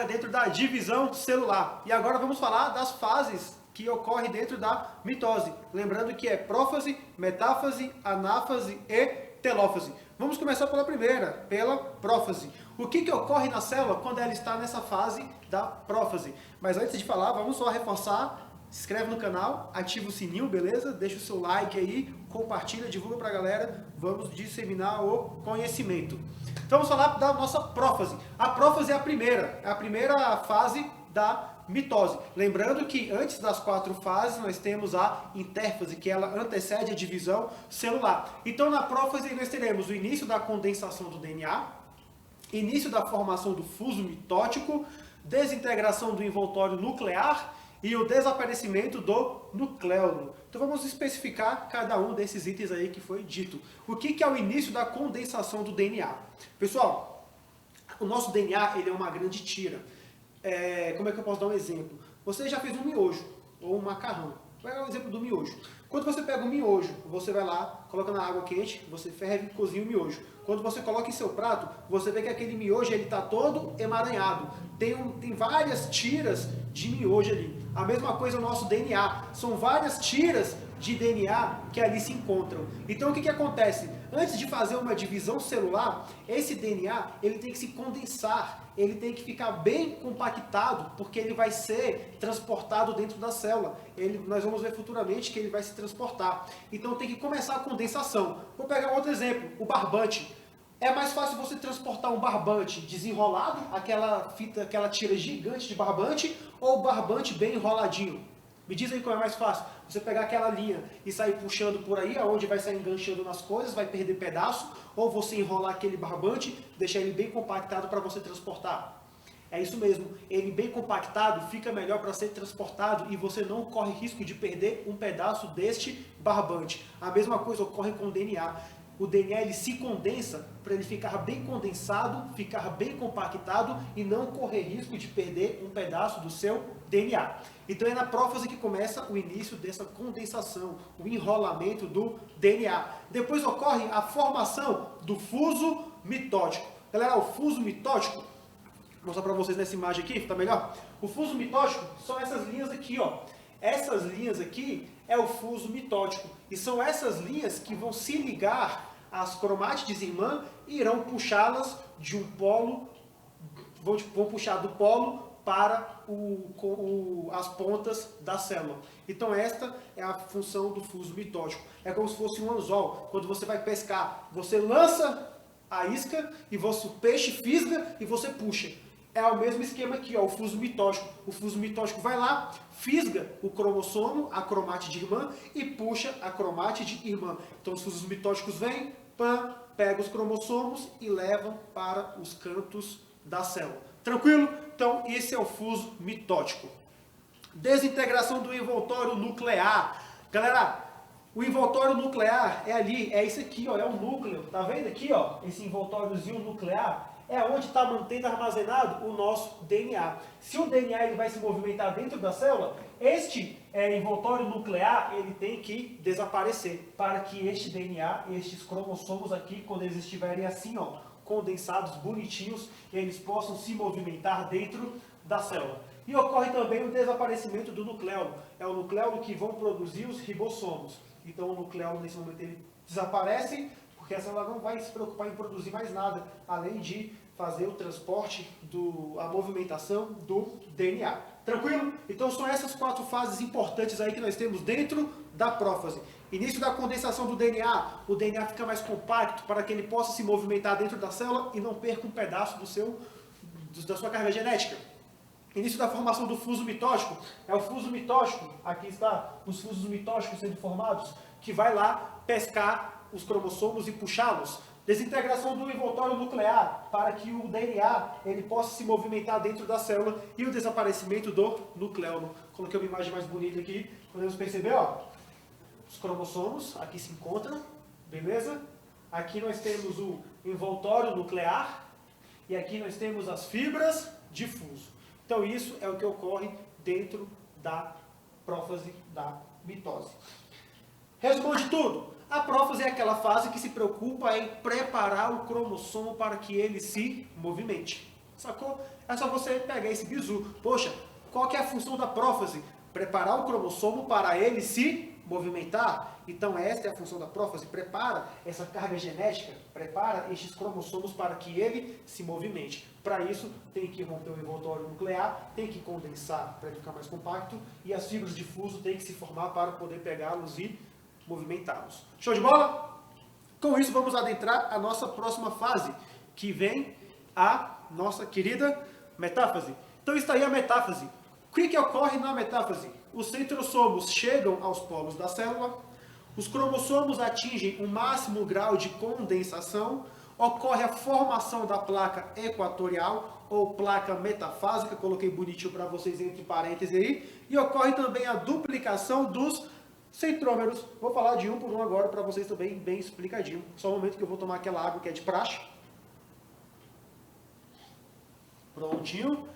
Dentro da divisão celular. E agora vamos falar das fases que ocorrem dentro da mitose. Lembrando que é prófase, metáfase, anáfase e telófase. Vamos começar pela primeira, pela prófase. O que ocorre na célula quando ela está nessa fase da prófase? Mas antes de falar, vamos só reforçar. Se inscreve no canal, ativa o sininho, beleza? Deixa o seu like aí, compartilha, divulga pra galera. Vamos disseminar o conhecimento. Então vamos falar da nossa prófase. A prófase é a primeira fase da mitose. Lembrando que antes das 4 fases nós temos a intérfase, que ela antecede a divisão celular. Então na prófase nós teremos o início da condensação do DNA, início da formação do fuso mitótico, desintegração do envoltório nuclear e o desaparecimento do nucleolo. Então vamos especificar cada um desses itens aí que foi dito. O que é o início da condensação do DNA? Pessoal, o nosso DNA ele é uma grande tira. Como é que eu posso dar um exemplo? Você já fez um miojo ou um macarrão. Vou pegar o exemplo do miojo. Quando você pega o miojo, você vai lá, coloca na água quente, você ferve e cozinha o miojo. Quando você coloca em seu prato, você vê que aquele miojo está todo emaranhado. Tem várias tiras de miojo ali. A mesma coisa é o nosso DNA. São várias tiras de DNA que ali se encontram. Então o que acontece? Antes de fazer uma divisão celular, esse DNA ele tem que se condensar, ele tem que ficar bem compactado, porque ele vai ser transportado dentro da célula. Nós vamos ver futuramente que ele vai se transportar. Então tem que começar a condensação. Vou pegar um outro exemplo, o barbante. É mais fácil você transportar um barbante desenrolado, aquela tira gigante de barbante, ou o barbante bem enroladinho? Me diz aí qual é mais fácil. Você pegar aquela linha e sair puxando por aí, aonde vai sair enganchando nas coisas, vai perder pedaço, ou você enrolar aquele barbante, deixar ele bem compactado para você transportar. É isso mesmo, ele bem compactado fica melhor para ser transportado e você não corre risco de perder um pedaço deste barbante. A mesma coisa ocorre com o DNA. O DNA ele se condensa para ele ficar bem condensado, ficar bem compactado e não correr risco de perder um pedaço do seu DNA. Então é na prófase que começa o início dessa condensação, o enrolamento do DNA. Depois ocorre a formação do fuso mitótico. Galera, o fuso mitótico, vou mostrar para vocês nessa imagem aqui, tá melhor? O fuso mitótico são essas linhas aqui, ó. Essas linhas aqui é o fuso mitótico. E são essas linhas que vão se ligar às cromátides irmã e irão puxá-las de um polo, vão puxar do polo para as pontas da célula. Então esta é a função do fuso mitótico. É como se fosse um anzol. Quando você vai pescar, você lança a isca e o peixe fisga e você puxa. É o mesmo esquema aqui, ó, o fuso mitótico. O fuso mitótico vai lá, fisga o cromossomo, a cromátide irmã, e puxa a cromátide irmã. Então os fusos mitóticos vêm, pegam os cromossomos e levam para os cantos da célula. Tranquilo? Então esse é o fuso mitótico. Desintegração do envoltório nuclear. Galera, o envoltório nuclear é ali, é isso aqui, ó, é o núcleo. Tá vendo aqui, ó, esse envoltóriozinho nuclear? É onde está mantendo armazenado o nosso DNA. Se o DNA ele vai se movimentar dentro da célula, este envoltório nuclear ele tem que desaparecer para que este DNA, estes cromossomos aqui, quando eles estiverem assim, ó, condensados, bonitinhos, eles possam se movimentar dentro da célula. E ocorre também o desaparecimento do nucleolo. É o nucleolo que vão produzir os ribossomos. Então o nucleolo nesse momento ele desaparece, porque a célula não vai se preocupar em produzir mais nada, além de fazer o transporte, a movimentação do DNA. Tranquilo? Então são essas 4 fases importantes aí que nós temos dentro da prófase. Início da condensação do DNA, o DNA fica mais compacto para que ele possa se movimentar dentro da célula e não perca um pedaço da sua carga genética. Início da formação do fuso mitótico, é o fuso mitótico, aqui está os fusos mitóticos sendo formados, que vai lá pescar os cromossomos e puxá-los. Desintegração do envoltório nuclear, para que o DNA ele possa se movimentar dentro da célula, e o desaparecimento do nucleolo. Coloquei uma imagem mais bonita aqui, podemos perceber, ó, os cromossomos aqui se encontram, beleza? Aqui nós temos o envoltório nuclear, e aqui nós temos as fibras de fuso. Então isso é o que ocorre dentro da prófase da mitose. Resumo de tudo, A prófase é aquela fase que se preocupa em preparar o cromossomo para que ele se movimente. Sacou? É só você pegar esse bizu. Poxa, qual que é a função da prófase? Preparar o cromossomo para ele se movimentar. Então essa é a função da prófase. Prepara essa carga genética, prepara estes cromossomos para que ele se movimente. Para isso, tem que romper o envoltório nuclear, tem que condensar para ele ficar mais compacto, e as fibras de fuso têm que se formar para poder pegá-los e movimentá-los. Show de bola? Com isso, vamos adentrar a nossa próxima fase, que vem a nossa querida metáfase. Então está aí a metáfase. O que ocorre na metáfase? Os centrossomos chegam aos polos da célula, os cromossomos atingem o máximo grau de condensação, ocorre a formação da placa equatorial ou placa metafásica, coloquei bonitinho para vocês entre parênteses aí, e ocorre também a duplicação dos centrômeros. Vou falar de um por um agora para vocês também bem explicadinho. Só um momento que eu vou tomar aquela água que é de praxe. Prontinho.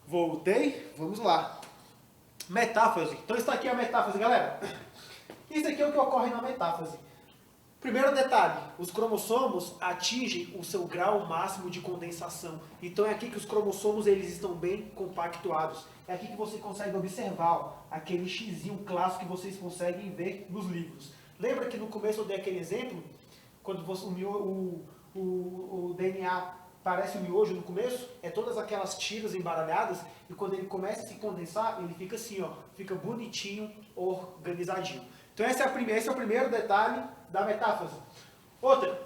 Voltei. Vamos lá. Metáfase. Então está aqui a metáfase, galera. Isso aqui é o que ocorre na metáfase. Primeiro detalhe, os cromossomos atingem o seu grau máximo de condensação. Então é aqui que os cromossomos eles estão bem compactuados. É aqui que você consegue observar ó, aquele xizinho clássico que vocês conseguem ver nos livros. Lembra que no começo eu dei aquele exemplo? Quando você, o DNA parece um miojo no começo, é todas aquelas tiras embaralhadas, e quando ele começa a se condensar, ele fica assim, ó, fica bonitinho, organizadinho. Então esse é o primeiro detalhe da metáfase. Outra,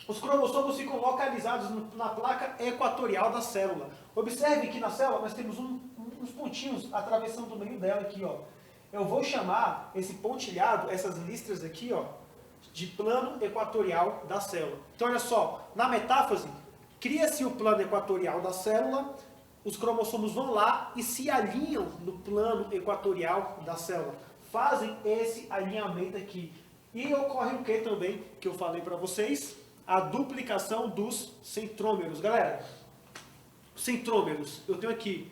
os cromossomos ficam localizados na placa equatorial da célula. Observe que na célula nós temos uns pontinhos atravessando o meio dela aqui, ó. Eu vou chamar esse pontilhado, essas listras aqui, ó, de plano equatorial da célula. Então olha só, na metáfase, cria-se o plano equatorial da célula, os cromossomos vão lá e se alinham no plano equatorial da célula. Fazem esse alinhamento aqui. E ocorre o que também, que eu falei para vocês? A duplicação dos centrômeros. Galera, centrômeros, eu tenho aqui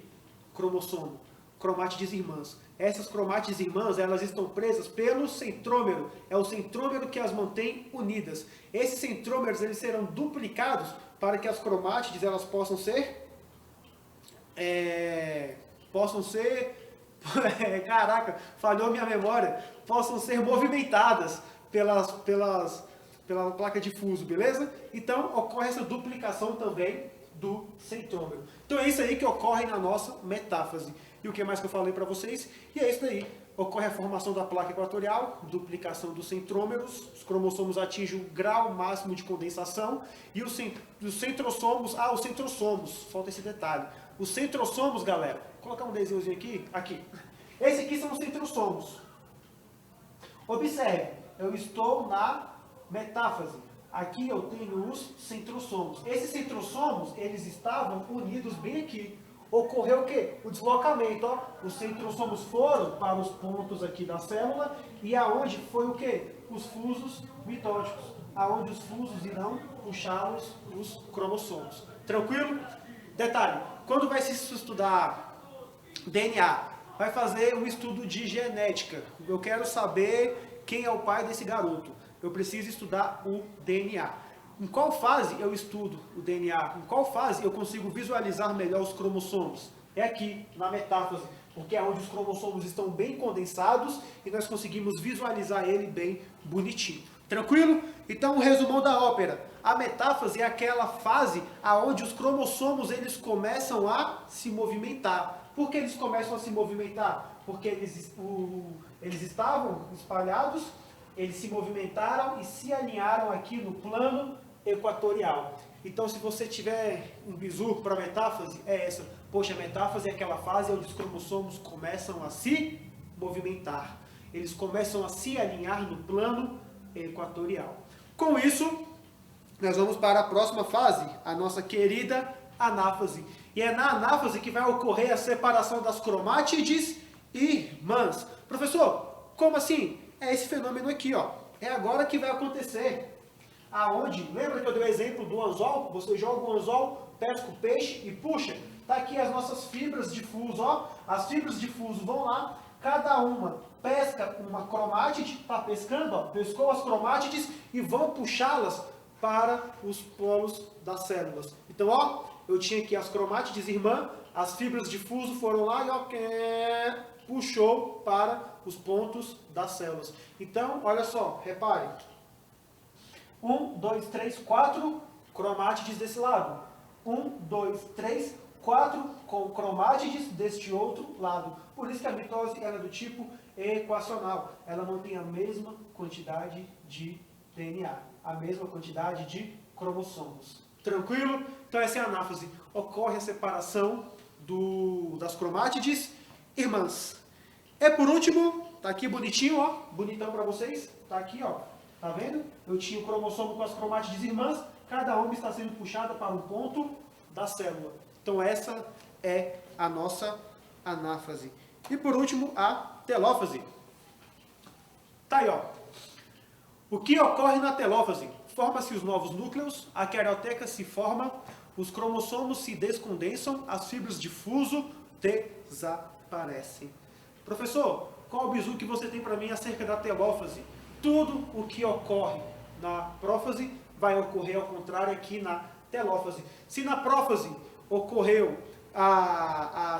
cromossomo, cromátides irmãs. Essas cromátides irmãs, elas estão presas pelo centrômero. É o centrômero que as mantém unidas. Esses centrômeros, eles serão duplicados para que as cromátides, elas possam ser... caraca, falhou minha memória, possam ser movimentadas pela placa de fuso, beleza? Então, ocorre essa duplicação também do centrômero. Então, é isso aí que ocorre na nossa metáfase. E o que mais que eu falei para vocês? E é isso daí. Ocorre a formação da placa equatorial, duplicação dos centrômeros, os cromossomos atingem o grau máximo de condensação, e os centrossomos, os centrossomos, falta esse detalhe. Os centrossomos, galera, vou colocar um desenhozinho aqui. Esse aqui são os centrossomos. Observe, eu estou na metáfase. Aqui eu tenho os centrossomos. Esses centrossomos, eles estavam unidos bem aqui. Ocorreu o quê? O deslocamento, ó. Os centrossomos foram para os pontos aqui da célula, e aonde foi o quê? Os fusos mitóticos. Aonde os fusos irão puxar os cromossomos. Tranquilo? Detalhe, quando vai se estudar DNA, vai fazer um estudo de genética. Eu quero saber quem é o pai desse garoto. Eu preciso estudar o DNA. Em qual fase eu estudo o DNA? Em qual fase eu consigo visualizar melhor os cromossomos? É aqui, na metáfase, porque é onde os cromossomos estão bem condensados e nós conseguimos visualizar ele bem bonitinho. Tranquilo? Então, um resumão da ópera. A metáfase é aquela fase onde os cromossomos eles começam a se movimentar. Por que eles começam a se movimentar? Porque eles estavam espalhados, eles se movimentaram e se alinharam aqui no plano equatorial. Então, se você tiver um bizu para a metáfase, é essa. Poxa, a metáfase é aquela fase onde os cromossomos começam a se movimentar. Eles começam a se alinhar no plano equatorial. Com isso, nós vamos para a próxima fase, a nossa querida anáfase. E é na anáfase que vai ocorrer a separação das cromátides irmãs. Professor, como assim? É esse fenômeno aqui, ó. É agora que vai acontecer. Aonde? Lembra que eu dei o exemplo do anzol? Você joga o anzol, pesca o peixe e puxa. Tá aqui as nossas fibras de fuso, ó. As fibras de fuso vão lá, cada uma pesca uma cromátide, está pescando, ó, pescou as cromátides e vão puxá-las para os polos das células. Então, ó, eu tinha aqui as cromátides irmã, as fibras de fuso foram lá e ó, puxou para os pontos das células. Então, olha só, repare. 1, 2, 3, 4 cromátides desse lado. 1, 2, 3, 4 com cromátides deste outro lado. Por isso que a mitose ela é do tipo equacional. Ela mantém a mesma quantidade de DNA, a mesma quantidade de cromossomos. Tranquilo? Então essa é a anáfase. Ocorre a separação das cromátides irmãs. E por último, tá aqui bonitinho, ó, bonitão para vocês. Tá aqui, ó. Tá vendo? Eu tinha o cromossomo com as cromátides irmãs, cada uma está sendo puxada para um ponto da célula. Então essa é a nossa anáfase. E por último, a telófase. Tá aí, ó. O que ocorre na telófase? Forma-se os novos núcleos, a carioteca se forma, os cromossomos se descondensam, as fibras de fuso desaparecem. Professor, qual o bizu que você tem para mim acerca da telófase? Tudo o que ocorre na prófase vai ocorrer ao contrário aqui na telófase. Se na prófase ocorreu,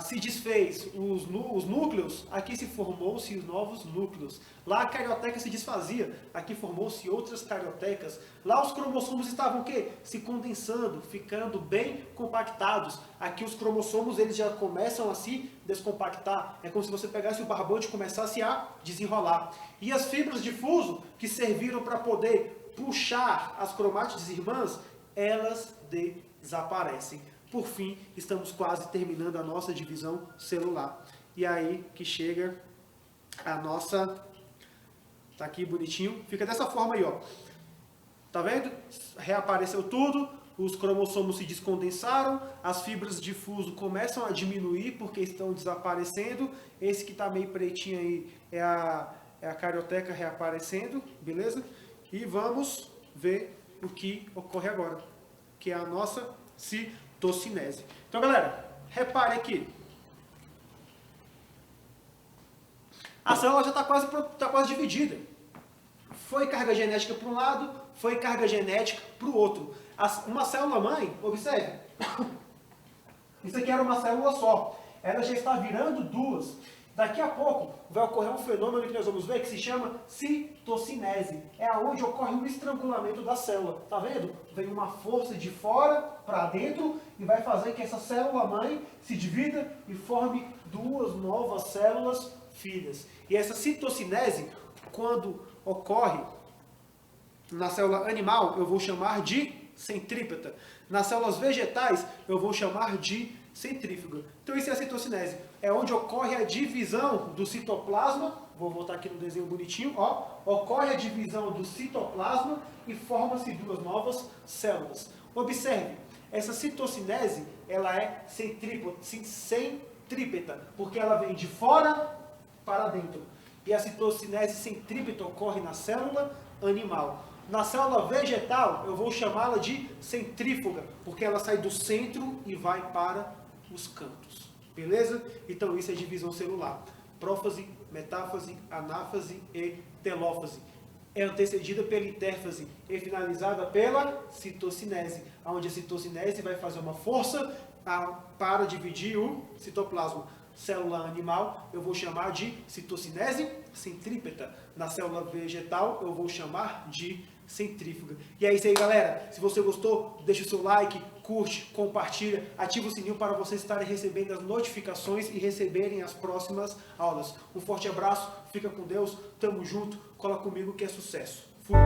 se desfez os núcleos, aqui se formou-se os novos núcleos. Lá a carioteca se desfazia, aqui formou-se outras cariotecas. Lá os cromossomos estavam o quê? Se condensando, ficando bem compactados. Aqui os cromossomos eles já começam a se descompactar. É como se você pegasse o barbante e começasse a desenrolar. E as fibras de fuso, que serviram para poder puxar as cromátides irmãs, elas desaparecem. Por fim, estamos quase terminando a nossa divisão celular. E aí que chega a nossa... Tá aqui bonitinho. Fica dessa forma aí, ó. Tá vendo? Reapareceu tudo. Os cromossomos se descondensaram. As fibras de fuso começam a diminuir porque estão desaparecendo. Esse que tá meio pretinho aí é a carioteca reaparecendo. Beleza? E vamos ver o que ocorre agora. Que é a nossa citocinese. Então, galera, repare aqui. A célula já está quase dividida. Foi carga genética para um lado, foi carga genética para o outro. Uma célula mãe, observe, isso aqui era uma célula só. Ela já está virando duas. Daqui a pouco vai ocorrer um fenômeno que nós vamos ver que se chama citocinese. É onde ocorre o estrangulamento da célula. Tá vendo? Vem uma força de fora para dentro e vai fazer que essa célula mãe se divida e forme duas novas células filhas. E essa citocinese, quando ocorre na célula animal, eu vou chamar de centrípeta. Nas células vegetais, eu vou chamar de centrífuga. Então isso é a citocinese. É onde ocorre a divisão do citoplasma. Vou voltar aqui no desenho bonitinho. Ó. Ocorre a divisão do citoplasma e forma-se duas novas células. Observe, essa citocinese ela é centrípeta, porque ela vem de fora para dentro. E a citocinese centrípeta ocorre na célula animal. Na célula vegetal, eu vou chamá-la de centrífuga, porque ela sai do centro e vai para os cantos. Beleza? Então isso é divisão celular. Prófase, metáfase, anáfase e telófase. É antecedida pela intérfase e finalizada pela citocinese, onde a citocinese vai fazer uma força para dividir o citoplasma. Célula animal eu vou chamar de citocinese centrípeta. Na célula vegetal eu vou chamar de centrífuga. E é isso aí, galera. Se você gostou, deixa o seu like, curte, compartilha, ativa o sininho para vocês estarem recebendo as notificações e receberem as próximas aulas. Um forte abraço, fica com Deus, tamo junto, cola comigo que é sucesso. Fui!